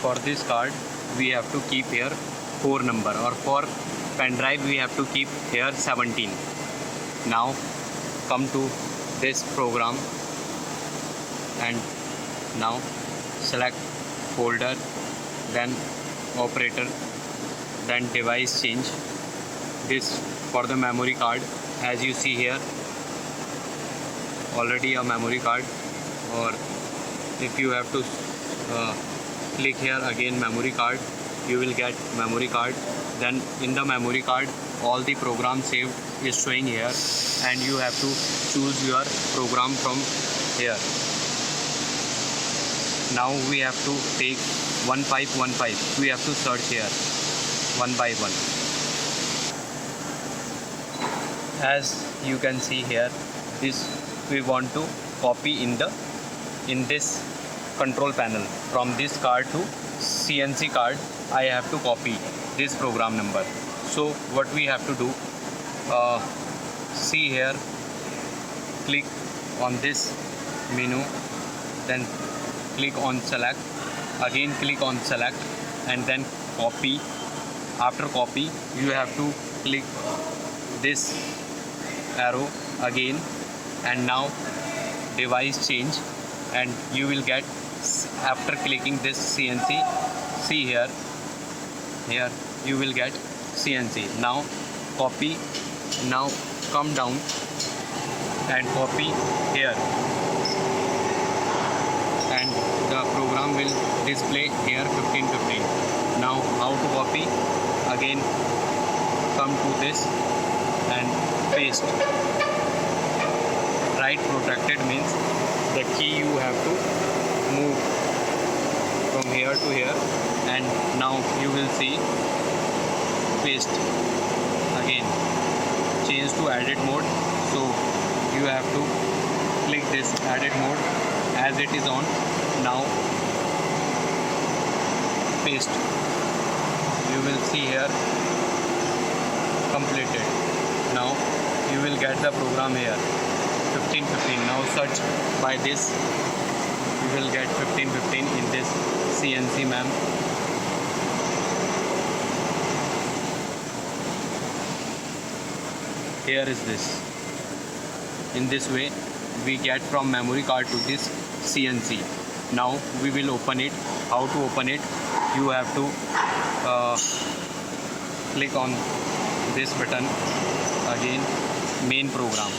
For this card we have to keep here 4 number, or for pen drive we have to keep here 17. Now come to this program and now select folder, then operator, then device change. This for the memory card. As you see here, already a memory card, or if you have to click here again memory card, you will get memory card. Then in the memory card all the program saved is showing here, and you have to choose your program from here. Now we have to take 1515. We have to search here one by one. As you can see here, this we want to copy in this control panel. From this card to CNC card, I have to copy this program number. So what we have to do, see here, click on this menu, then click on select, again click on select, and then copy. After copy, you have to click this arrow again, and now device change, and you will get, after clicking this CNC, see here you will get CNC. Now copy, now come down and copy here, and the program will display here 1515. Now how to copy? Again come to this and paste. Right protracted means the key you have to move from here to here, and now you will see paste. Again change to edit mode, so you have to click this edit mode as it is on. Now paste. You will see here completed. Now you will get the program here 1515. Now search by this, you will get 1515 in this CNC ma'am. Here is this. In this way we get from memory card to this CNC. Now we will open it. How to open it? You have to click on this button, again main program.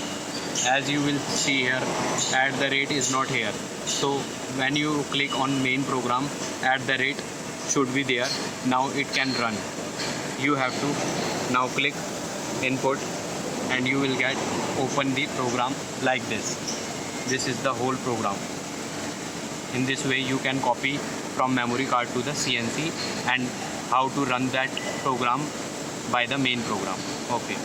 As you will see here, @ is not here, so when you click on main program, @ should be there. Now it can run. You have to now click input, and you will get open the program like this. This is the whole program. In this way you can copy from memory card to the CNC, and how to run that program by the main program. Okay.